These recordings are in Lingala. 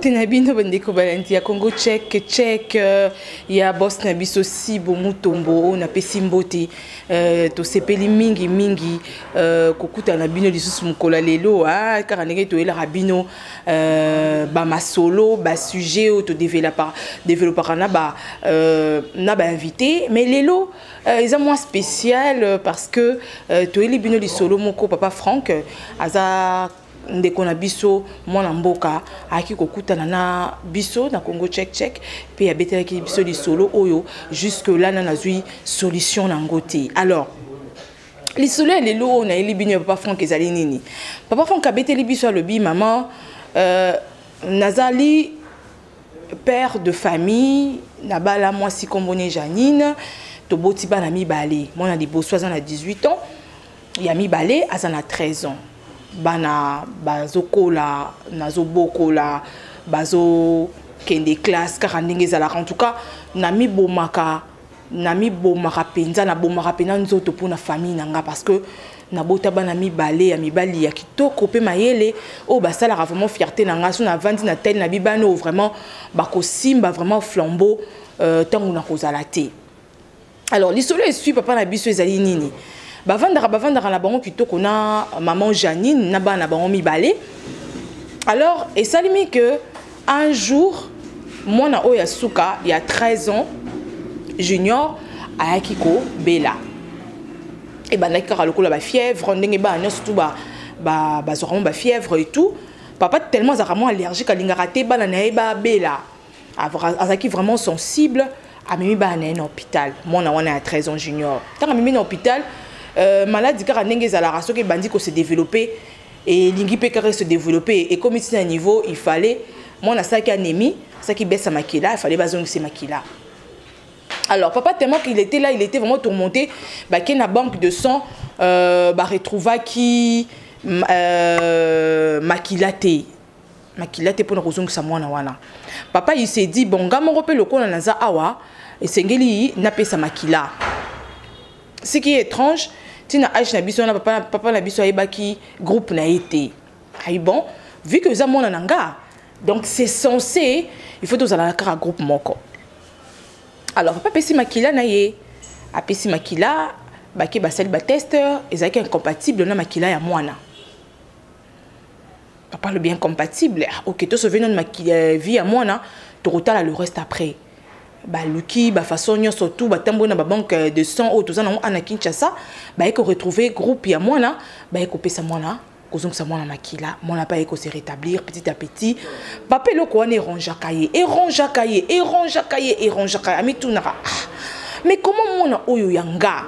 Mbote na bino bandeko balandi ya Congo Tchèque ya boss na biso Sibo Mutombo na pesi mbote to sepeli mingi kokuta na bino lisusu mukola lelo kaka ndenge to ela bino ba masolo ba sujet to développer na ba invité mais lelo ils ont moins spécial parce que to eli bino lisolo moko papa Franck aza ndeko na biso mwana mboka aki kokutana na biso na Congo Tchèque pe ya betelaki biso li solo oyo jusque là na nazui solution na ngote. Alors li solo lelo na eli bino papa Franck ezali nini? Papa Franck a beteli biso le bi maman nazali père de famille na bala moi si kombone Janine to boti bana mibale mwana liboso aza na 18 ans ya mibale aza na 13 ans. Bana bazokola nazobokola bazo kende classe car ndenge ezala en tout cas nami bomaka penza na bomaka pena nzoto pour na famille nanga parce que na bota bana mibale ya mibali ya kitoko pe mayele o basala vraiment fierté nanga so na vandi na tel na bibano vraiment bakosimba vraiment flambeau tangu na kozala te. Alors l'histoire est papa na biso ezali nini? Bavandara na bango kitoko na maman Janine na bana bango mibale. Alors et ça limite que un jour mwana oya suka il y a 13 ans junior ayakiko bela et banaka lokola ba fièvre ndenge ba surtout ba vraiment ba fièvre et tout papa tellement vraiment allergique à l'ingaraté bana na ba bela azaki vraiment sensible a mimi ba na hôpital mwana wana à 13 ans junior tant mimi na hôpital maladie car ndenge za raso que bandi ko se développer et lingi pe car se développer et comme ici à niveau il fallait mon a ça qui anémie ça qui baisse sa makila il fallait bazong ses makila. Alors papa tellement qu'il était là il était vraiment tourmenté bah qui na banque de sang bah retrouva qui makilate pour na kozong sa mwana wana papa il s'est dit bon ga mon repé le ko na za awa et sengeli na pe sa makila. Ce qui est étrange, tina Aïch na biso na papa na biso ayebaki groupe na été. Aïe bon, vu que ça mon nanga, donc c'est censé, il faut tous aller à groupe moko. Alors papa pesi makila na ye, a pesi makila, baki basel ba testeur, ezaki incompatible na makila ya mwana. Papa le bien compatible, OK, to se venon makila vie à mwana, to rotala le reste après. Ba luki ba façon surtout ba tambo na ba banque de sang au tozana ana Kinshasa ba eko retrouver groupe ya mwana ba eko pesa mwana kozong sa mwana makila mwana pa eko se rétablir petit à petit papa loko wana eronjakaye ami tunaka mais comment mwana oyo yanga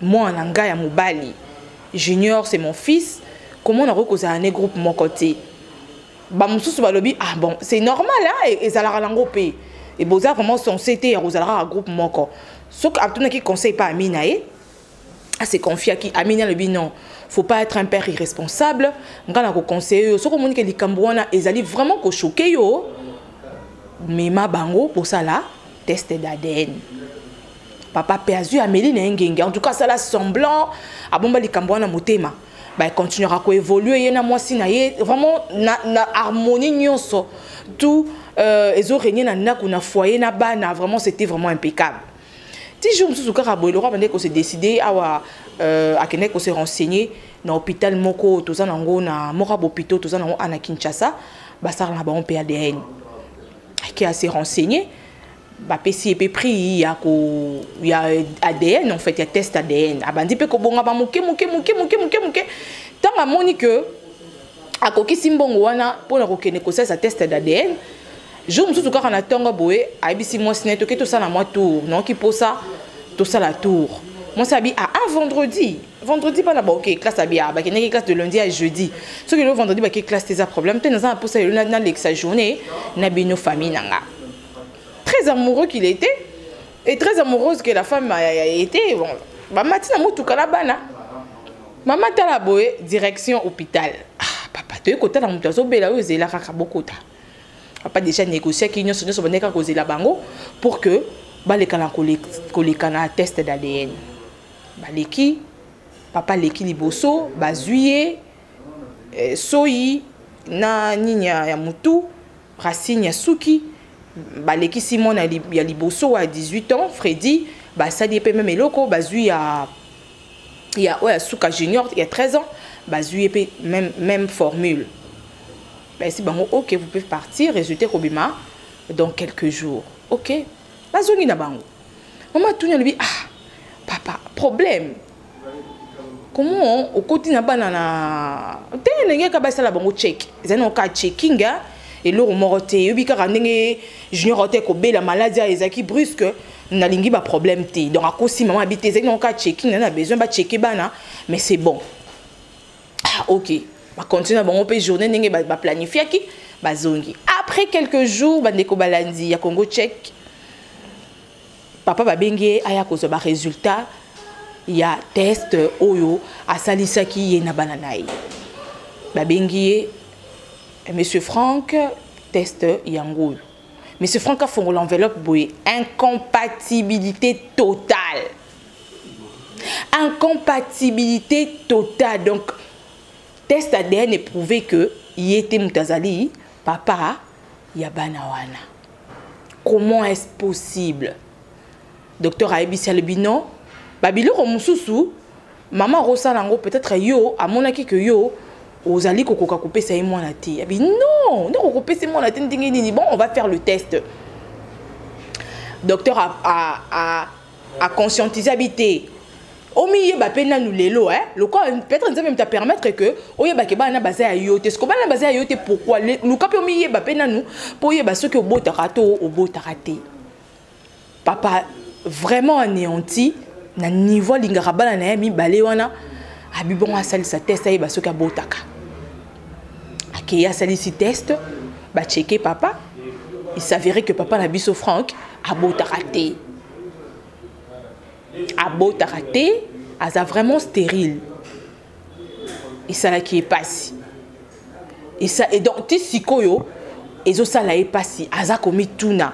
mwana nga ya mobali junior c'est mon fils comment on a rekoza un groupe mon côté ba mususu ba lobi ah bon c'est normal hein ezala lango pe. Et Boza vraiment censé être un groupe moko. Sauf que qui conseille pas Amina à se confier qui Amina le dit non, faut pas être un père irresponsable. Ngana ko conseiller so ko moni ke likambwana ezali vraiment ko choquer yo. Mais ma bango pour ça là, test d'ADN. Papa perdu Amélie na ngenge. En tout cas ça là semblant a bomba likambwana motema. Bah continuera à évoluer yena moi si na ye vraiment na harmonie nyonso tout ils ont régné na foyer na bana vraiment c'était vraiment impeccable. Si je me suis le roi qu'on s'est décidé à qu'on s'est renseigné dans l'hôpital moko tous en ango na morab hôpital tous en ango à Kinshasa bah ça là bas on PADN qui a s'est renseigné bah PC est pris il y a ADN en fait il y a test ADN ah bandi pe ko bonga ba moke tant à monique à koki simbongo wana pour na kokene ko ça test d'ADN. Je me suis dit que quand on a tonga boé, abisi moi sineto que tout ça na moi tour, non qui pour ça, tout ça la tour. Moi ça bi à un vendredi pas là-bas OK classe à bien, bah qui classe de lundi à jeudi. Ce que le vendredi bah qui classe tes problèmes, t'es dans un pour ça le na l'ex journée, na bino famille nanga. Très amoureux qu'il était et très amoureuse que la femme a été bon. Bah matina mutu kala bana. Maman tala boé direction hôpital. Ah papa tu côté na mutu zo bela yo zela kaka bokota. Papa déjà négocié qui nous sommes venus à causer la bango pour que les canaux test d'ADN. Papa leki liboso, bazuye, soyi, na ninya ya mutu Racine ya suki baleki Simon ya liboso à 18 ans Freddy basali pe même eloko bazui ya Suka Junior il y a 13 ans bazui pe même formule. Ben si bango OK vous pouvez partir résultat kobima dans quelques jours. OK. Bazongi na bango. Maman tout lui papa problème. Comment au côté na banana tenenge ka basala bango check. Zeno ka checking et l'eau moroté yobika randenge junior hotel ko be la maladie ezaki brusque na lingi ba problème té donc à cause si maman habite zeno ka checking na besoin ba checker bana mais c'est bon. OK. Ba continuer bango pe journée ndenge ba planifier ki bazongi. Après quelques jours bandeko balandi ya Congo check papa babengi aya ko ba résultat il y a test oyo asalisaki ye na bananaï babengi monsieur Franck test yango monsieur Franck a fait l'enveloppe boy incompatibilité totale donc test ADN est prouvé que il était mutazali papa yabana wana. Comment est-ce possible? Docteur Aebisi Albino babilo mususu maman rosalango peut-être yo amonaki que yo ozali kokoka couper ça moi na té abi non couper c'est moi na té ndingi bon on va faire le test. Docteur a conscientisé habité omiye ba pena nous lelo le quoi peut-être ça même te permettre que oye ba ke ba na basé yo té ce ko ba na basé yo té pourquoi le cas pe omiye ba pena nous pour ye ba ce que obota rato papa vraiment anéanti na niveau lingaka bana na mi balé wana abi bon asali sa test ay ba ce ka botaka aki asali si test ba checker papa il s'avérait que papa na biso Franck a botaka asa vraiment stérile et ça là qui est passé et ça et donc ti sikoyo ezo sala est passé asa komi tuna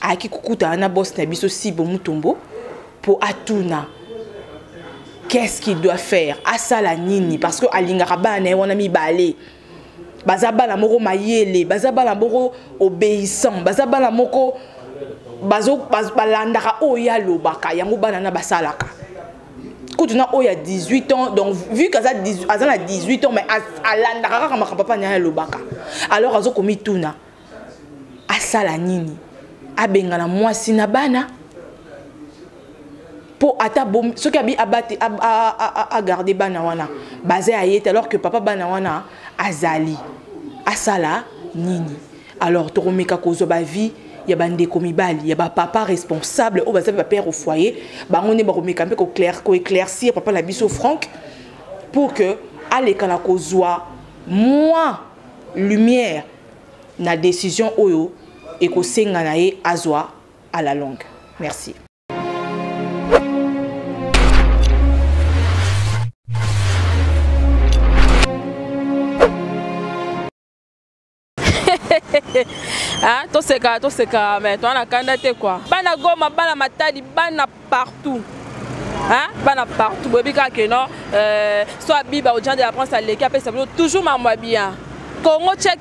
aki kukuta na boss na biso si bon mutombo pour atuna qu'est-ce qu'il doit faire asala nini parce que alingaka bana wana mi balé bazabala moko mayele bazabala moko obéissant bazabala moko balandaka oya lobaka yango bana na basalaka kutuna oya 18 ans donc vu que azana 18 ans mais alandaka kaka maka papa na lobaka alors azo komi tuna asala nini abengana mwasi na bana pour ata bom ce qui a abatté a garder bana wana basé ayete alors que papa bana wana azali asala nini alors to remeka kozo ba vie ya bande komibali ya ba papa responsable au baza ba père au foyer ba ngone ba remeka mpe ko éclaircir papa la biso Franck pour que aleka na kozwa moi lumière na décision oyo et ko senga na ye azwa à la longue. Merci. Tout ce cas, mais toi, on a candidaté quoi? Bana Goma, Bana Matadi, Bana partout. Bana partout. Bobika que non, soit Biba aux gens de la France à l'équipe, ça veut toujours m'envoyer bien. Congo check,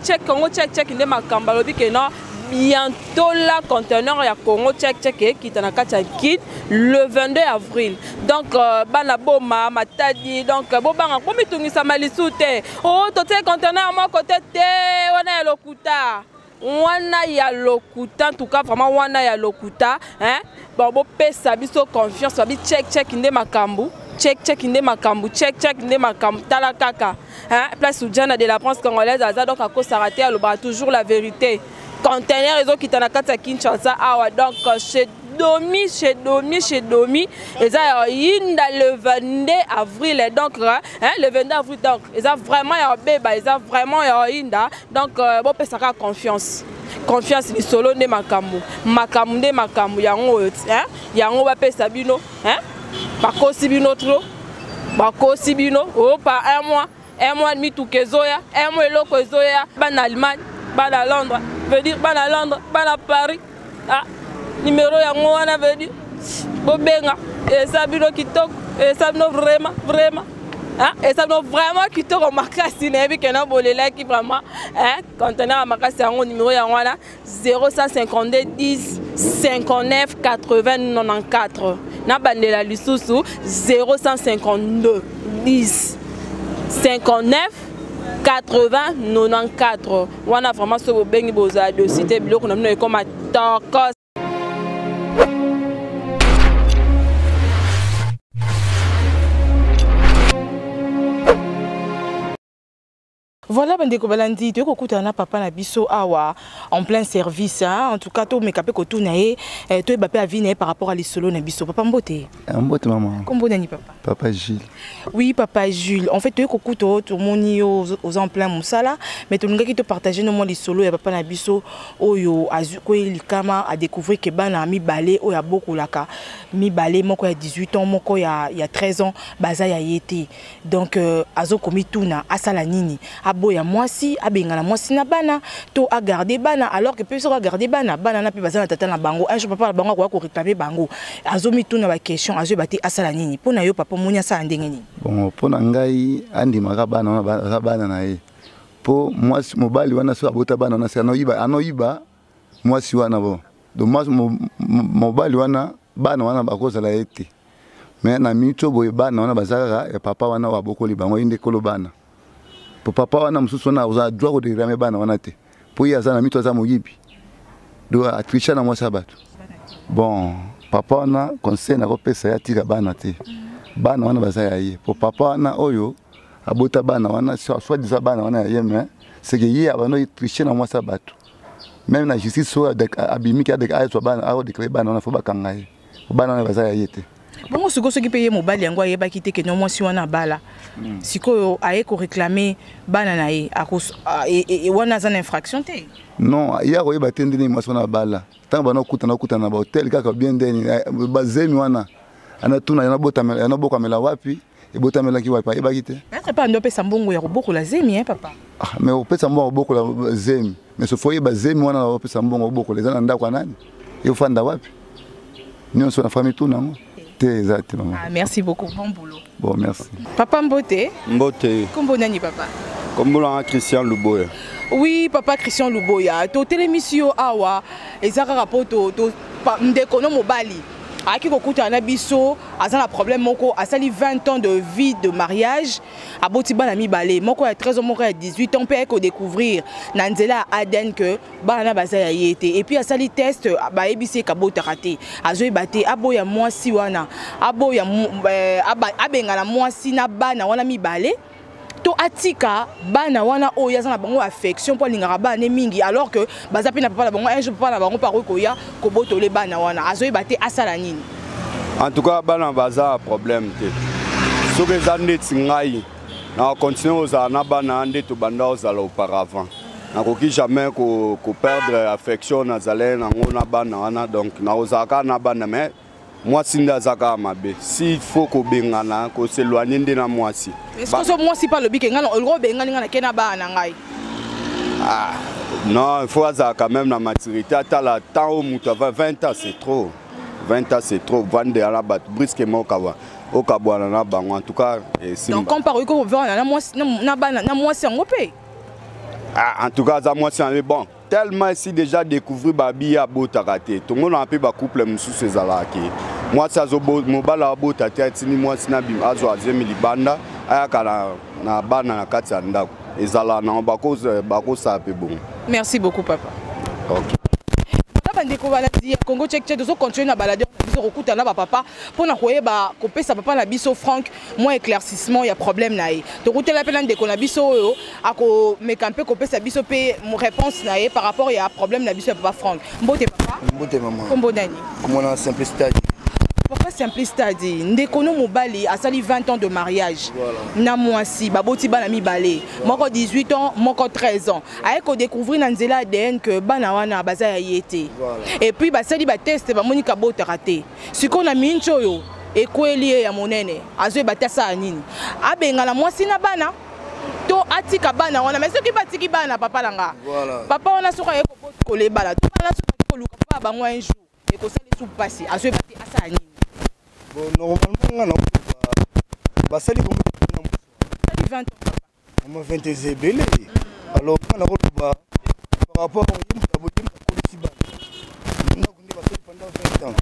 il est ma cambalobi que non. Bientôt la conteneur ya Congo check qui est en kit le 22 avril. Donc bana boma matadi donc bobanga komi tungisa malisute. Oh tote conteneur à mon côté te wana ya lokuta en tout cas vraiment wana ya lokuta hein. Bon bo pesa biso confiance babi check inde makambu. Check inde makambu tala kaka hein place Oudjana de la France congolaise aza donc à cause s'arrêter à l'obra toujours la vérité. Conteneur ils ont quitté na kata Kinshasa awa donc chez Domi et ça le 22 avril donc hein le 22 avril donc ils ont vraiment ya beba ils ont vraiment ya inda donc bon pesa ka confiance ni solo ne makambu yango hein yango ba pesa bino hein bakosi bino trop bakosi bino oh pas un mois et demi tout kezoya un mois eloko ezoya ban Allemagne ban à Londres veut dire ban à Londres ban à Paris numéro yango wana veut dire bobenga et ça bino kitoko et ça bino vraiment Hein? Et ça doit vraiment quitter au marquage nayebi que na bolela qui vraiment hein conteneur à marquage c'est un numéro ya wana 0152 10 59 80 94 na bandela lisusu 0152 10 59 80 94 wana vraiment ce bobengi boza de cité biloko na mino comme tokos. Voilà, Bandeko Balandi, tu es na papa na biso awa en plein service. Hein? En tout cas, tu es kotou nae, tu es bapé à vine par rapport à l'isolo na biso. Papa Mbote. Mbote maman. Comment nani papa? Papa Jules. Oui, papa Jules. En fait, tu es kokuto, tout le monde aux en plein moussala, mais tu n'as qui te partager no moins l'isolo et papa na biso oyo azuko likama a découvrir que bana mi balé oya beaucoup laka mi balé moko ya 18 ans moko ya 13 ans baza ya yete. Donc azo komi tuna asala nini. Boya mwasi abenga na mwasi na bana to a garder bana alors que peut se regarder bana na pe bazana tata na bango un jour papa la bango ko réclamer bango azomi tout na ba question azo bati asala nini pona yo papa munya sa ndenge nini bon pona ngai andi maka bana na ye po mwasi mobali wana so abota bana na sana anoyiba mwasi wana bo do mwasi mobali wana bana wana bakoza la ete mais na mito boye bana wana bazaka ya papa wana wa bokoli bango inde kolo bana papa wana mususu wana uza droit ko de bana wana te po ya zana mito za moyibi do atrisha na mwasa bato bon papa wana conseil na ko pesa ya tika bana te bana wana bazaya ye po papa wana oyo abota bana wana soit disa bana wana ye mais c'est que ye abano tricher na mwasa bato même na justice so abimiki avec ayo bana ayo déclarer bana wana fo bakanga ye bana wana bazaya ye te. Bon, ce que paye mobile yango ayeba kite ke no mwasi wana bala siko aye ko réclamer bana na ye et wana za infraction te non ya ko yeba tendini mwasi wana bala tant bana kuta na ba hotel kaka bien deni bazemi wana ana tuna yana boka mela wapi e botamela ki wapi ayeba kite peut-être pas ndo pesa mbongo ya roboko la zemi papa mais o pesa mbongo roboko la zemi mais so foye bazemi wana o pesa mbongo roboko les ana ndako nani e ufanda wapi nyonso na famille tuna ngo. Exactement. Ah, merci beaucoup, bon boulot. Bon, merci. Papa Mbote. Mbote. Comment nani papa? Comme Christian Luboya. Oui, papa Christian Luboya. To télémission awa ezaka rapport to ndekono mobali. Aki kokuta na biso azana problème moko asali 20 ans de vie de mariage aboti bana mi balé moko ya 13 ans moko ya 18 ans pe ko découvrir na nzela Aden que bana bazaya yete et puis asali test ba ebisi kabota raté azoy baté aboya mwasi wana aboya abenga na mwasi na bana wana mi balé to atika bana wana oya za na bango affection pour lingara bana mingi alors que bazapi na papa na bango un jour papa na bango par ko ya ko botole bana wana azoy baté asala nini. En tout cas bana baza problème te so que za ndeti ngai na continuer aux na bana ndeto banda aux auparavant na koki jamais ko perdre affection na zale na ngona bana wana donc na ozaka na bana mais mwasi ndazaka mabe si faut ko bengana ko s'éloigner ndena mwasi. Est-ce que so mwasi pas le bike ngana olo bengana ngana kena bana ngai? Ah non, il faut avoir quand même la maturité à la temps au mutu 20 ans c'est trop. 20 ans c'est trop vendre à la batte brusquement au kabwana na bango en tout cas c'est donc compare ko vendre na mwasi na bana na mwasi ngopé. Ah en tout cas ça mwasi en bon tellement si déjà découvrir babi à botakate tout le monde a peu ba couple musu sezalaki moi ça zo mobala botate tini mwasi na bim azo azemi libanda ayaka na bana na kati ya ndako ezala na bako sa pe bon. Merci beaucoup papa. OK. Bandeko baladi Congo check dozo continuer na balade biso kokuta na papa pona koyeba kopesa papa na biso Franck moins éclaircissement ya problème na ye to kutela pena ndeko na biso oyo ako mekampe kopesa biso pe réponse na ye par rapport ya problème na biso ya papa Franck. Mbote papa. Mbote maman. Kombo nani? Comment on a simplicité. Papa Simplicité dit ndekono mobali asali 20 ans de mariage. Voilà. Na mwasi baboti bana mi balé. Moko 18 ans, moko 13 ans. Ayeko découvrir na nzela ADN que bana wana bazaya yete. Voilà. Et puis basali ba test ba monika bota raté. Siko na mincho yo ekweli ya monene. Azwe batasa nini? Abenga na mwasi na bana. To atika bana wana mais soki batiki bana papa langa. Voilà. Papa wana soka yeko bota kolebala. To bana soka ko luka pa bango un jour. Eko sali sou passer. Azwe bati asa nini? Bon, normalement, on a basali comme 20 ans. Moi 20 ans belé. Alors on a par rapport à pendant 20 ans.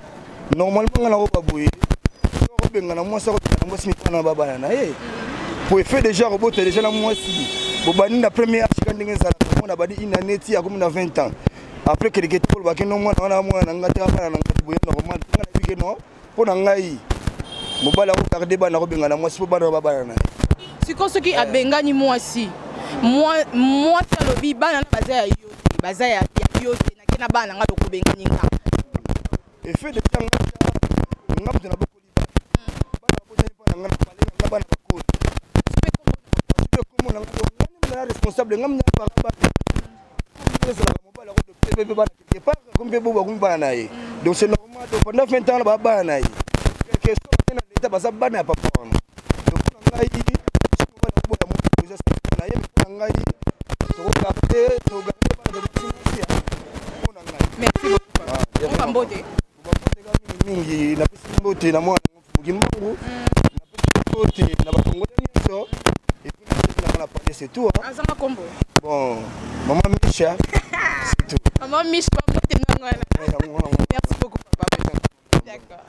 Normalement on a pas boyé. Pour faire déjà robot déjà la moi si. Bobani la première on a badi une année ti a comme 20 ans. Après que les Paul va que non moi on a moi ngata bana ngati boye normal ngana bige no pour ngai. Mobala ko garder bana ko benga na moi si bana baba na. Si ko soki abengani moi si. Moi ça le bi bana na bazaya yo. Bazaya ya yo na kena bana ngado ko bengani nga. Et fait déjà ngam na boko liba. Bana ko tani bana ngam bana ko. Comment on est responsable ngam na baba. Donc c'est normal pendant 20 ans là baba na yi. Que so na l'état basa bana papa. Donc ngai merci beaucoup. On va mbote. Mingi na pesi mbote na mwana mugimbangu. Na pesi mbote na bakongole nso. Et puis on a parlé c'est tout hein. Azanga kombo. Bon, maman Micha. C'est tout. Maman Micha merci beaucoup papa. D'accord.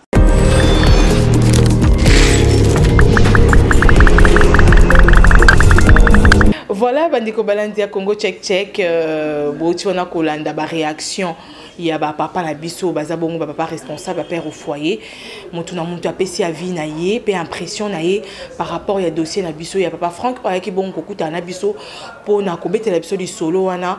Voilà, Bandiko Balandia Congo check boti wana kolanda ba réaction ya ba papa na biso baza bongo ba papa responsable ba père au foyer mutu na mutu apesi avi na ye pe impression na ye par rapport ya dossier na biso ya papa Franck ayaki bongo kokuta na biso pona ko betela biso di solo wana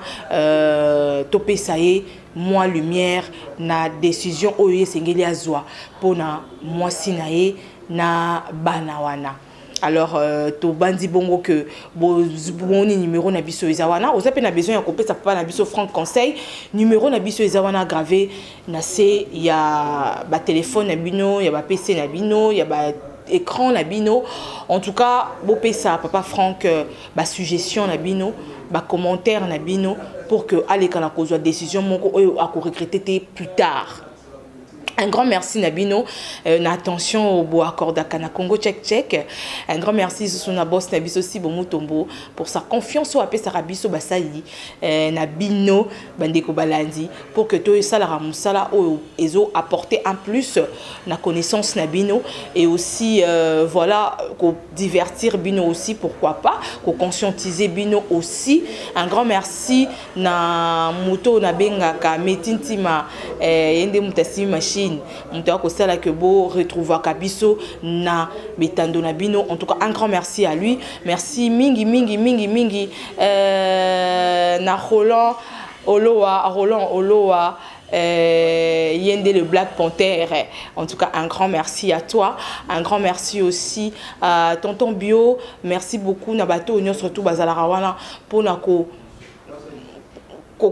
topesa ye moi lumière na décision oyo sengeli azwa pona moi sinaye na bana wana. Alors, to bandi bongo que boni numéro na biso ezawana, oza pe na besoin ya kopesa papa na biso Franck conseil, numéro na biso ezawana gravé na se ya ba téléphone na bino, ya ba PC na bino, ya ba écran na bino. En tout cas, bo pesa papa Franck ba suggestion na bino, ba commentaire na bino pour que aleka na kozwa décision moko oyo a ko regretter plus tard. Un grand merci Nabino, attention au beau accord d'Akana Congo check. Un grand merci sur son boss Nabiso Sibomutombo pour sa confiance au AP Sarabiso Basali Nabino Bandeko Balandi pour que tout ça la ramusala au ezo apporter un plus na connaissance Nabino et aussi voilà qu'on divertir Bino aussi pourquoi pas qu'on conscientiser Bino aussi. Un grand merci na moto na benga ka metintima yende mutasi machine Mouta ko sala que beau retrouver Kabiso na betando na bino. En tout cas un grand merci à lui. Merci mingi na Roland Oloa Yende le Black Panther. En tout cas un grand merci à toi. Un grand merci aussi à tonton Bio. Merci beaucoup na bato union surtout bazala rawana pour nako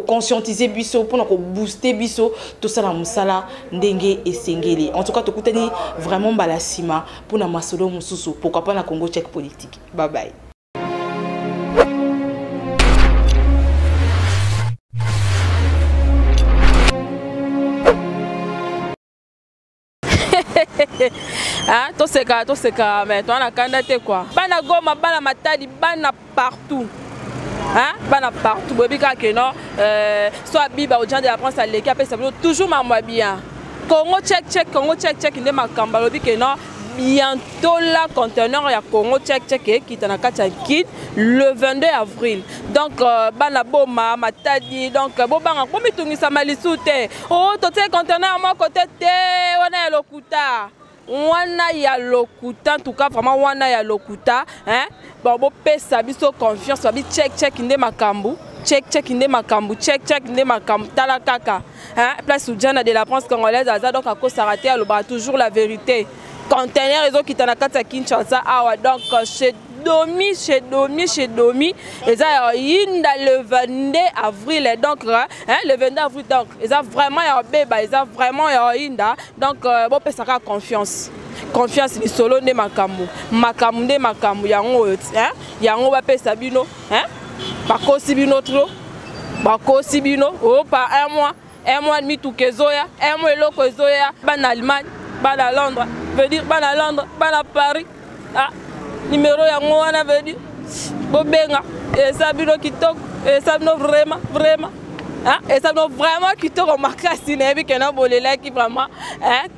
conscientiser biso pour nous booster biso tout ça la musala ndenge et sengeli. En tout cas tokutani vraiment balasima pour na masolo mususu pourquoi pas na Congo check politique. Bye bye. Ah, tout c'est cas mais toi la candidature quoi. Bana Goma, bana Matadi, bana partout. Hein? Bana partout. Bobika que non. Soit biba aux gens de la France à l'équipe ça veut toujours ma bien. Congo check inde makamba lobi que non. Bientôt là conteneur ya Congo check qui t'a na kit le 22 avril. Donc bana boma Matadi donc bobanga komi tungisa malisute. Oh tote conteneur à mon côté te wana lokuta. Wana ya lokuta en tout cas vraiment wana ya lokuta hein bon bo pesa biso confiance babi check inde makambu check inde makambu tala kaka hein place où Diana de la France congolaise aza donc à cause s'arrêter à l'oba toujours la vérité conteneur les autres qui tana kata Kinshasa awa donc chez Domi et ça inda le 22 avril donc hein le 22 avril donc ils a vraiment ya beba ils a vraiment ya inda donc bon pesaka confiance ni solo ne makambu nde makambu yango hein yango ba pesa bino hein bakosi bino trop bakosi bino oh pas un mois et demi tout kezoya un mois eloko ezoya bana Allemagne bana Londres veut dire bana Londres bana Paris ah numéro yango wana veut dire bobenga eza bino kitoko eza bino vraiment eza bino vraiment kitoko makasi nayebi ke nabolelaki vraiment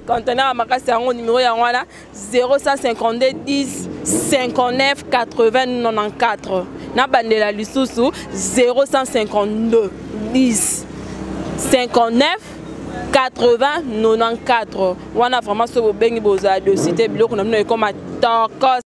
conteneur ya makasi yango numéro yango wana 0152 10 59 80 94 nabandela lisusu 0152 10 59 80 94 wana vraiment so bobengi bozala dossier te biloko na bino ekoma tokos